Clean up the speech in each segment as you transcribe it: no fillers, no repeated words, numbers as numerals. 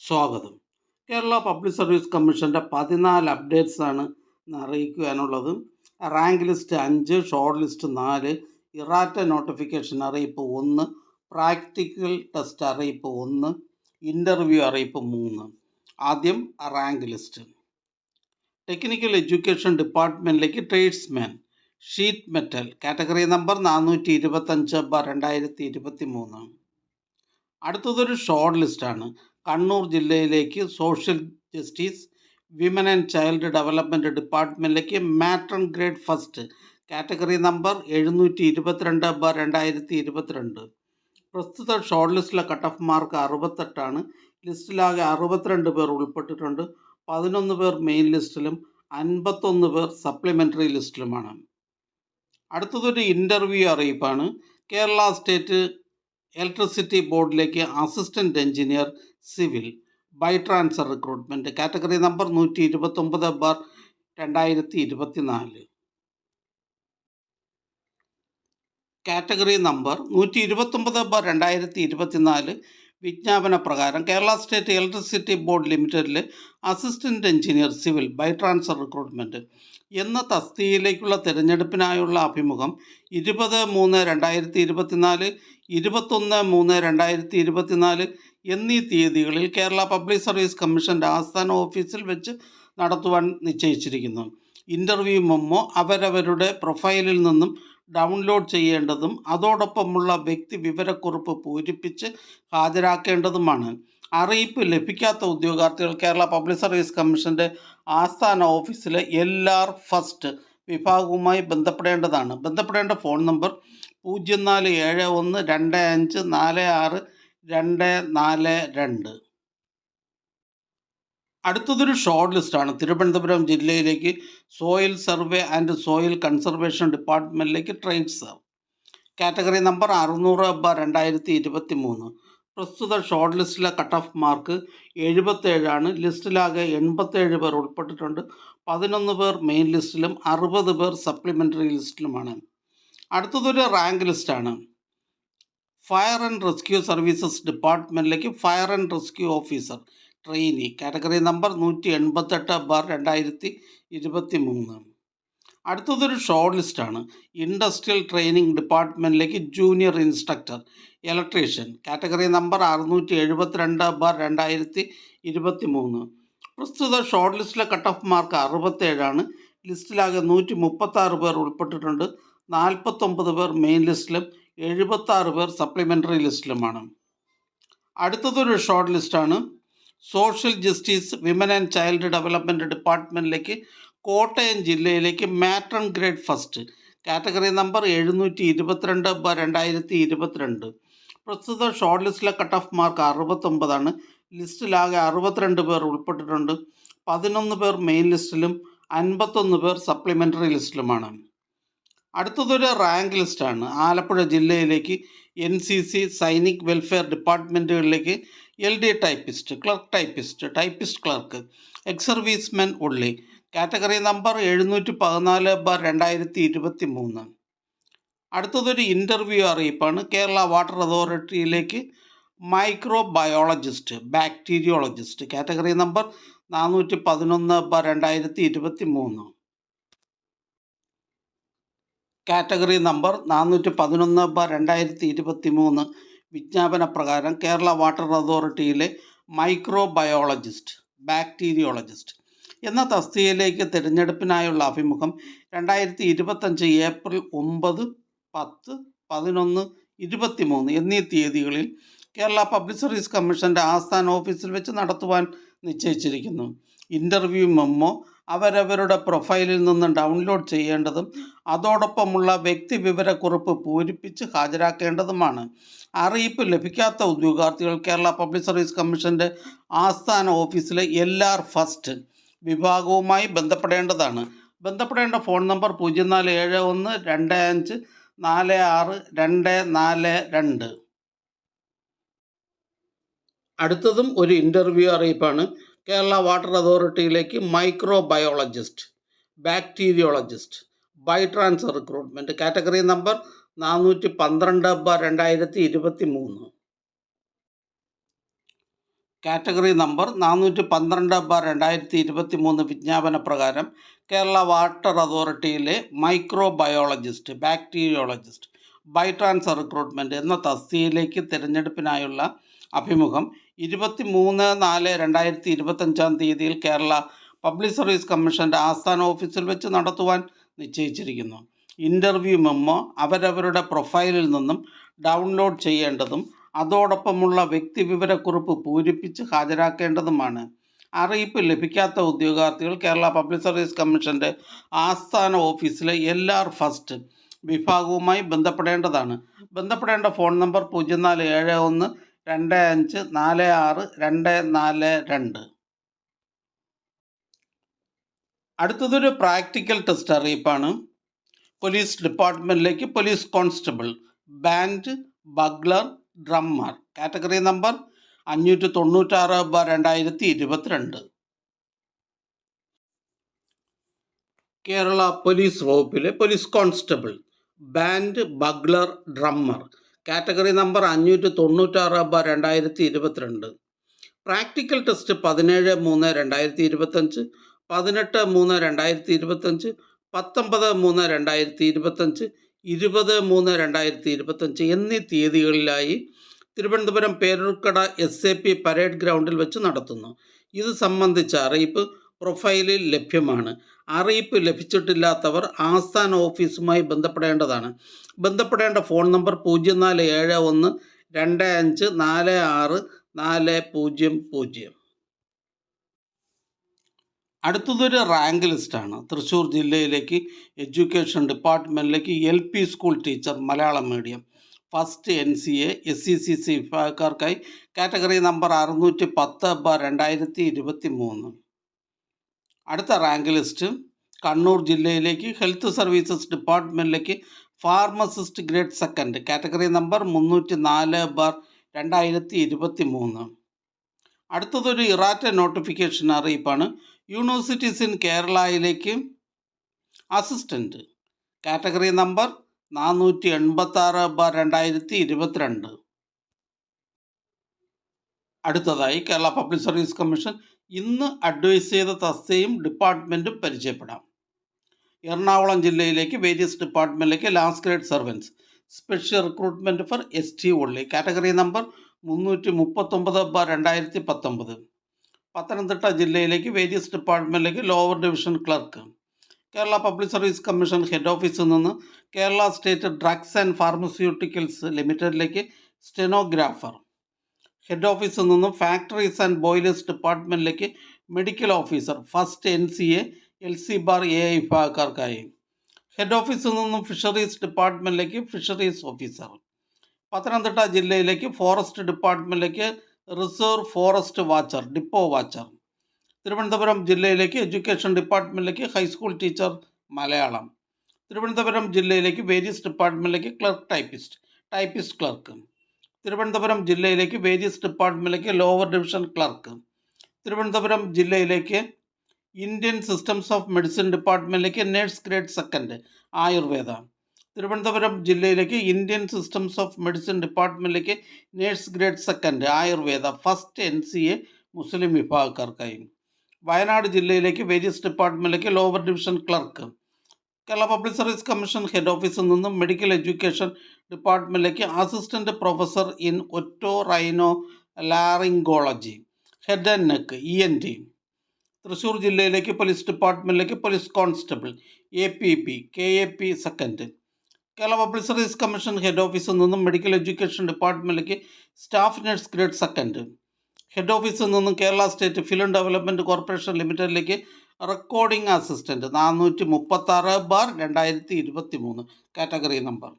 സ്വാഗതം. Kerala public service കമ്മീഷൻ്റെ 14 updates ആണ് ഇന്ന് അറിയിക്കുവാനുള്ളത്. Rank list 5, short list 4, errata notification അറിയിപ്പ് 1, പ്രാക്ടിക്കൽ ടെസ്റ്റ് അറിയിപ്പ് 1, ഇൻ്റർവ്യൂ അറിയിപ്പ് 3. ആദ്യം റാങ്ക് ലിസ്റ്റ്. ടെക്നിക്കൽ എഡ്യൂക്കേഷൻ ഡിപ്പാർട്ട്മെൻറ്റിലേക്ക് tradesman sheet metal category number 425/2023. അടുത്തതൊരു ഷോർട്ട് ലിസ്റ്റാണ്. കണ്ണൂർ ജില്ലയിലേക്ക് social justice women and child development ഡിപ്പാർട്ട്മെൻറ്റിലേക്ക് matron grade first category number 722/2022. പ്രസ്തുത ഷോർട്ട് ലിസ്റ്റിലെ കട്ട് ഓഫ് മാർക്ക് 68 ലിസ്റ്റിലാകെ 62 പേർ ഉൾപ്പെട്ടിട്ടുണ്ട്. 11 പേർ മെയിൻ ലിസ്റ്റിലും 51 പേർ സപ്ലിമെൻ്ററി ലിസ്റ്റിലുമാണ്. അടുത്തതൊരു ഇൻ്റർവ്യൂ അറിയിപ്പാണ്. കേരള സ്റ്റേറ്റ് ഇലക്ട്രിസിറ്റി ബോർഡിലേക്ക് assistant engineer civil by transfer recruitment category number 129/2024. Category number 129/2024 വിജ്ഞാപന പ്രകാരം കേരള സ്റ്റേറ്റ് ഇലക്ട്രിസിറ്റി ബോർഡ് ലിമിറ്റഡിലെ assistant engineer civil by transfer recruitment എന്ന തസ്തികയിലേക്കുള്ള തിരഞ്ഞെടുപ്പിനായുള്ള അഭിമുഖം 20/3/2024, 21/3/2024 എന്നീ തീയതികളിൽ കേരള പബ്ലിക് സർവീസ് കമ്മീഷൻ്റെ ആസ്ഥാന ഓഫീസിൽ വെച്ച് നടത്തുവാൻ നിശ്ചയിച്ചിരിക്കുന്നു. ഇൻ്റർവ്യൂ മെമ്മോ അവരവരുടെ പ്രൊഫൈലിൽ നിന്നും ഡൗൺലോഡ് ചെയ്യേണ്ടതും അതോടൊപ്പമുള്ള വ്യക്തി വിവരക്കുറിപ്പ് പൂരിപ്പിച്ച് ഹാജരാക്കേണ്ടതുമാണ്. അറിയിപ്പ് ലഭിക്കാത്ത ഉദ്യോഗാർത്ഥികൾ കേരള പബ്ലിക് സർവീസ് കമ്മീഷൻ്റെ ആസ്ഥാന ഓഫീസിലെ LR ഫസ്റ്റ് വിഭാഗവുമായി ബന്ധപ്പെടേണ്ടതാണ്. ബന്ധപ്പെടേണ്ട ഫോൺ നമ്പർ 047125464242. അടുത്തതൊരു ഷോർട്ട് ലിസ്റ്റാണ്. തിരുവനന്തപുരം ജില്ലയിലേക്ക് soil survey and soil conservation ഡിപ്പാർട്ട്മെൻറ്റിലേക്ക് ട്രേഡ്സ് കാറ്റഗറി നമ്പർ 600/2023. പ്രസ്തുത ഷോർട്ട് ലിസ്റ്റിലെ കട്ട് ഓഫ് മാർക്ക് 77 ലിസ്റ്റിലാകെ 87 പേർ ഉൾപ്പെട്ടിട്ടുണ്ട്. 11 പേർ മെയിൻ ലിസ്റ്റിലും 60 പേർ സപ്ലിമെൻ്ററി ലിസ്റ്റിലുമാണ്. അടുത്തതൊരു റാങ്ക് ലിസ്റ്റാണ്. ഫയർ ആൻഡ് റെസ്ക്യൂ സർവീസസ് ഡിപ്പാർട്ട്മെൻറ്റിലേക്ക് fire and rescue officer trainee category number 188/2023. അടുത്തതൊരു ഷോർട്ട് ലിസ്റ്റാണ്. ഇൻഡസ്ട്രിയൽ ട്രെയിനിങ് ഡിപ്പാർട്ട്മെൻറ്റിലേക്ക് junior instructor electrician category number 672/2023. പ്രസ്തുത ഷോർട്ട് ലിസ്റ്റിലെ കട്ട് ഓഫ് മാർക്ക് 67 ലിസ്റ്റിലാകെ 136 പേർ ഉൾപ്പെട്ടിട്ടുണ്ട്. 49 പേർ മെയിൻ ലിസ്റ്റിലും 76 പേർ സപ്ലിമെൻ്ററി ലിസ്റ്റിലുമാണ്. അടുത്തതൊരു ഷോർട്ട് ലിസ്റ്റാണ്. Social justice women and child development ഡിപ്പാർട്ട്മെൻറ്റിലേക്ക് കോട്ടയം ജില്ലയിലേക്ക് matron grade first category number 722/2022. പ്രസ്തുത ഷോർട്ട് ലിസ്റ്റിലെ കട്ട് ഓഫ് മാർക്ക് 69 ലിസ്റ്റിലാകെ 62 പേർ ഉൾപ്പെട്ടിട്ടുണ്ട്. 11 പേർ മെയിൻ ലിസ്റ്റിലും 51 പേർ സപ്ലിമെൻ്ററി ലിസ്റ്റിലുമാണ്. അടുത്തതൊരു റാങ്ക് ലിസ്റ്റാണ്. ആലപ്പുഴ ജില്ലയിലേക്ക് NCC സൈനിക് വെൽഫെയർ ഡിപ്പാർട്ട്മെൻറ്റുകളിലേക്ക് LD typist, clerk typist, typist clerk, ex servicemen ഉള്ളി കാറ്റഗറി നമ്പർ 714/2023. അടുത്തതൊരു ഇൻ്റർവ്യൂ അറിയിപ്പാണ്. കേരള വാട്ടർ അതോറിറ്റിയിലേക്ക് microbiologist bacteriologist category number 411/2023. Category number 411/2023 വിജ്ഞാപന പ്രകാരം കേരള വാട്ടർ അതോറിറ്റിയിലെ മൈക്രോ ബയോളജിസ്റ്റ് ബാക്ടീരിയോളജിസ്റ്റ് എന്ന തസ്തികയിലേക്ക് തിരഞ്ഞെടുപ്പിനായുള്ള അഭിമുഖം 2025 ഏപ്രിൽ 9, 10, 11, 23 എന്നീ തീയതികളിൽ കേരള പബ്ലിക് സർവീസ് കമ്മീഷൻ്റെ ആസ്ഥാന ഓഫീസിൽ വെച്ച് നടത്തുവാൻ നിശ്ചയിച്ചിരിക്കുന്നു. ഇൻ്റർവ്യൂ മെമ്മോ അവരവരുടെ പ്രൊഫൈലിൽ നിന്ന് ഡൗൺലോഡ് ചെയ്യേണ്ടതും അതോടൊപ്പമുള്ള വ്യക്തി വിവരക്കുറിപ്പ് പൂരിപ്പിച്ച് ഹാജരാക്കേണ്ടതുമാണ്. അറിയിപ്പ് ലഭിക്കാത്ത ഉദ്യോഗാർത്ഥികൾ കേരള പബ്ലിക് സർവീസ് കമ്മീഷൻ്റെ ആസ്ഥാന ഓഫീസിലെ LR ഫസ്റ്റ് വിഭാഗവുമായി ബന്ധപ്പെടേണ്ടതാണ്. ബന്ധപ്പെടേണ്ട ഫോൺ നമ്പർ 047125464242. അടുത്തതും ഒരു ഇൻ്റർവ്യൂ അറിയിപ്പാണ്. കേരള വാട്ടർ അതോറിറ്റിയിലേക്ക് microbiologist bacteriologist by transfer recruitment category number 412/2023. Category number 412/2023 വിജ്ഞാപന പ്രകാരം കേരള വാട്ടർ അതോറിറ്റിയിലെ മൈക്രോബയോളജിസ്റ്റ്, ബാക്ടീരിയോളജിസ്റ്റ്, ബൈട്രാൻസ് റിക്രൂട്ട്മെൻറ്റ് എന്ന തസ്തികയിലേക്ക് തിരഞ്ഞെടുപ്പിനായുള്ള അഭിമുഖം 23/4/2025 കേരള പബ്ലിക് സർവീസ് കമ്മീഷൻ്റെ ആസ്ഥാന ഓഫീസിൽ വെച്ച് നടത്തുവാൻ നിശ്ചയിച്ചിരിക്കുന്നു. ഇൻ്റർവ്യൂ മെമ്മോ അവരവരുടെ പ്രൊഫൈലിൽ നിന്നും ഡൗൺലോഡ് ചെയ്യേണ്ടതും അതോടൊപ്പമുള്ള വ്യക്തിവിവരക്കുറിപ്പ് പൂരിപ്പിച്ച് ഹാജരാക്കേണ്ടതുമാണ്. അറിയിപ്പ് ലഭിക്കാത്ത ഉദ്യോഗാർത്ഥികൾ കേരള പബ്ലിക് സർവീസ് കമ്മീഷൻ്റെ ആസ്ഥാന ഓഫീസിലെ LR ഫസ്റ്റ് വിഭാഗവുമായി ബന്ധപ്പെടേണ്ടതാണ്. ബന്ധപ്പെടേണ്ട ഫോൺ നമ്പർ 0471254642. അടുത്തതൊരു പ്രാക്ടിക്കൽ ടെസ്റ്റ് അറിയിപ്പാണ്. പോലീസ് ഡിപ്പാർട്ട്മെൻറ്റിലേക്ക് police constable, band, bugler, drummer. Category number 596/2022. Kerala police വകുപ്പിലെ police constable, band, bugler, drummer. Category number 596/2022. Practical test 17/3/2025, 18/3/2025, 19/3/2025, 20/3/2025 എന്നീ തീയതികളിലായി തിരുവനന്തപുരം പേരൂർക്കട SAP പരേഡ് ഗ്രൗണ്ടിൽ വെച്ച് നടത്തുന്നു. ഇത് സംബന്ധിച്ച അറിയിപ്പ് പ്രൊഫൈലിൽ ലഭ്യമാണ്. അറിയിപ്പ് ലഭിച്ചിട്ടില്ലാത്തവർ ആസ്ഥാന ഓഫീസുമായി ബന്ധപ്പെടേണ്ടതാണ്. ബന്ധപ്പെടേണ്ട ഫോൺ നമ്പർ 047125464000. അടുത്തതൊരു റാങ്ക് ലിസ്റ്റാണ്. തൃശ്ശൂർ ജില്ലയിലേക്ക് എഡ്യൂക്കേഷൻ ഡിപ്പാർട്ട്മെൻറ്റിലേക്ക് LP school teacher Malayalam medium first NCA SCCC വിഭാഗക്കാർക്കായി കാറ്റഗറി നമ്പർ 610/2023. അടുത്ത റാങ്ക് ലിസ്റ്റ് കണ്ണൂർ ജില്ലയിലേക്ക് ഹെൽത്ത് സർവീസസ് ഡിപ്പാർട്ട്മെൻറ്റിലേക്ക് pharmacist grade second category number 304/2023. അടുത്തതൊരു ഇറാറ്റ നോട്ടിഫിക്കേഷൻ അറിയിപ്പാണ്. യൂണിവേഴ്സിറ്റീസ് ഇൻ കേരളയിലേക്ക് അസിസ്റ്റൻറ്റ് കാറ്റഗറി നമ്പർ 486/2022. അടുത്തതായി കേരള പബ്ലിക് സർവീസ് കമ്മീഷൻ ഇന്ന് അഡ്വൈസ് ചെയ്ത തസ്തികയും ഡിപ്പാർട്ട്മെൻറ്റും പരിചയപ്പെടാം. എറണാകുളം ജില്ലയിലേക്ക് വേരിയസ് ഡിപ്പാർട്ട്മെൻറ്റിലേക്ക് last grade servants special recruitment for ST only category number 339/2019. Pathanamthitta ജില്ലയിലേക്ക് വേരിയസ് ഡിപ്പാർട്ട്മെൻറ്റിലേക്ക് lower division clerk. Kerala public service commission head ഓഫീസിൽ നിന്ന് Kerala state drugs and pharmaceuticals ലിമിറ്റഡിലേക്ക് സ്റ്റെനോഗ്രാഫർ. ഹെഡ് ഓഫീസിൽ നിന്നും ഫാക്ടറീസ് ആൻഡ് ബോയിലേഴ്സ് ഡിപ്പാർട്ട്മെൻറ്റിലേക്ക് medical officer first NCA LC/AI വിഭാഗക്കാർക്കായി. Head ഓഫീസിൽ നിന്നും ഫിഷറീസ് ഡിപ്പാർട്ട്മെൻറ്റിലേക്ക് ഫിഷറീസ് ഓഫീസർ. പത്തനംതിട്ട ജില്ലയിലേക്ക് ഫോറസ്റ്റ് ഡിപ്പാർട്ട്മെൻറ്റിലേക്ക് reserve forest watcher depot watcher. Thiruvananthapuram ജില്ലയിലേക്ക് എഡ്യൂക്കേഷൻ ഡിപ്പാർട്ട്മെൻറ്റിലേക്ക് ഹൈസ്കൂൾ ടീച്ചർ മലയാളം. തിരുവനന്തപുരം ജില്ലയിലേക്ക് വേരിയസ് ഡിപ്പാർട്ട്മെൻറ്റിലേക്ക് ക്ലർക്ക് ടൈപ്പിസ്റ്റ് ക്ലർക്ക്. തിരുവനന്തപുരം ജില്ലയിലേക്ക് വേരിയസ് ഡിപ്പാർട്ട്മെൻറ്റിലേക്ക് ലോവർ ഡിവിഷൻ ക്ലർക്ക്. തിരുവനന്തപുരം ജില്ലയിലേക്ക് ഇന്ത്യൻ സിസ്റ്റംസ് ഓഫ് മെഡിസിൻ ഡിപ്പാർട്ട്മെൻറ്റിലേക്ക് nurse grade second Ayurveda. Thiruvananthapuram ജില്ലയിലേക്ക് ഇന്ത്യൻ സിസ്റ്റംസ് ഓഫ് മെഡിസിൻ ഡിപ്പാർട്ട്മെൻറ്റിലേക്ക് nurse grade second Ayurveda first NCA മുസ്ലിം വിഭാഗക്കാർക്കായി. വയനാട് ജില്ലയിലേക്ക് വേരിയസ് ഡിപ്പാർട്ട്മെൻറ്റിലേക്ക് lower division clerk. Kerala public service commission head ഓഫീസിൽ നിന്നും മെഡിക്കൽ എഡ്യൂക്കേഷൻ ഡിപ്പാർട്ട്മെൻറ്റിലേക്ക് assistant professor in otorhinolaryngology head and neck ENT. Thrissur ജില്ലയിലേക്ക് പോലീസ് ഡിപ്പാർട്ട്മെൻറ്റിലേക്ക് police constable APP KAP second. Kerala public service commission head ഓഫീസിൽ നിന്നും medical education ഡിപ്പാർട്ട്മെൻറ്റിലേക്ക് staff nurse grade second. Head ഓഫീസിൽ നിന്നും Kerala state film development corporation ലിമിറ്റഡിലേക്ക് recording assistant 436/2023 category number.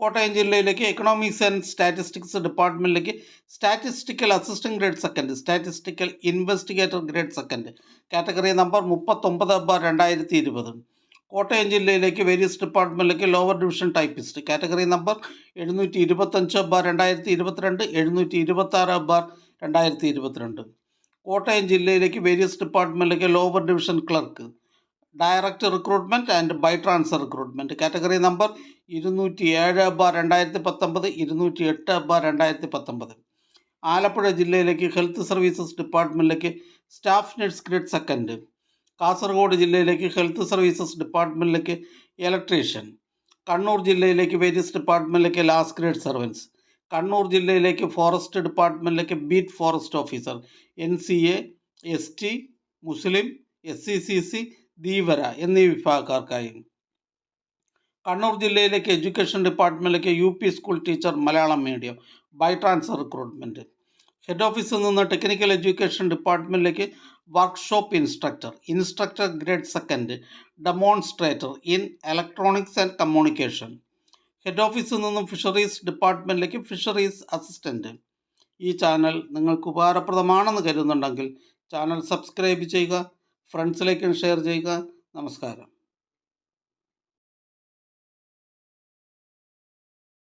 Kottayam ജില്ലയിലേക്ക് economics and statistics ഡിപ്പാർട്ട്മെൻറ്റിലേക്ക് statistical assistant grade second statistical investigator grade second category number 39/2020. കോട്ടയം ജില്ലയിലേക്ക് various ഡിപ്പാർട്ട്മെൻറ്റിലേക്ക് lower division typist category number 725/2022 726/2022. കോട്ടയം ജില്ലയിലേക്ക് വേരിയസ് ഡിപ്പാർട്ട്മെൻറ്റിലേക്ക് lower division clerk direct recruitment and by transfer recruitment category number 207/2019 208/2019. ആലപ്പുഴ ജില്ലയിലേക്ക് health services ഡിപ്പാർട്ട്മെൻറ്റിലേക്ക് staff nurse grade second. Kasaragod ജില്ലയിലേക്ക് ഹെൽത്ത് സർവീസസ് ഡിപ്പാർട്ട്മെൻറ്റിലേക്ക് ഇലക്ട്രീഷ്യൻ. കണ്ണൂർ ജില്ലയിലേക്ക് വേരിയസ് ഡിപ്പാർട്ട്മെൻറ്റിലേക്ക് ലാസ്റ്റ് ഗ്രേഡ് സർവൻസ്. കണ്ണൂർ ജില്ലയിലേക്ക് ഫോറസ്റ്റ് ഡിപ്പാർട്ട്മെൻറ്റിലേക്ക് beat forest officer, NCA, ST, മുസ്ലിം, SCCC, ധീവര എന്നീ വിഭാഗക്കാർക്കായി. കണ്ണൂർ ജില്ലയിലേക്ക് എഡ്യൂക്കേഷൻ ഡിപ്പാർട്ട്മെൻറ്റിലേക്ക് UP school teacher Malayalam medium by transfer recruitment. Head ഓഫീസിൽ നിന്ന് ടെക്നിക്കൽ എഡ്യൂക്കേഷൻ ഡിപ്പാർട്ട്മെൻറ്റിലേക്ക് workshop instructor, instructor grade second, demonstrator in electronics and communication. Head ഓഫീസിൽ നിന്നും ഫിഷറീസ് ഡിപ്പാർട്ട്മെൻറ്റിലേക്ക് ഫിഷറീസ് അസിസ്റ്റൻറ്റ്. ഈ ചാനൽ നിങ്ങൾക്ക് ഉപകാരപ്രദമാണെന്ന് കരുതുന്നുണ്ടെങ്കിൽ ചാനൽ സബ്സ്ക്രൈബ് ചെയ്യുക, ഫ്രണ്ട്സിലേക്കും ഷെയർ ചെയ്യുക. നമസ്കാരം.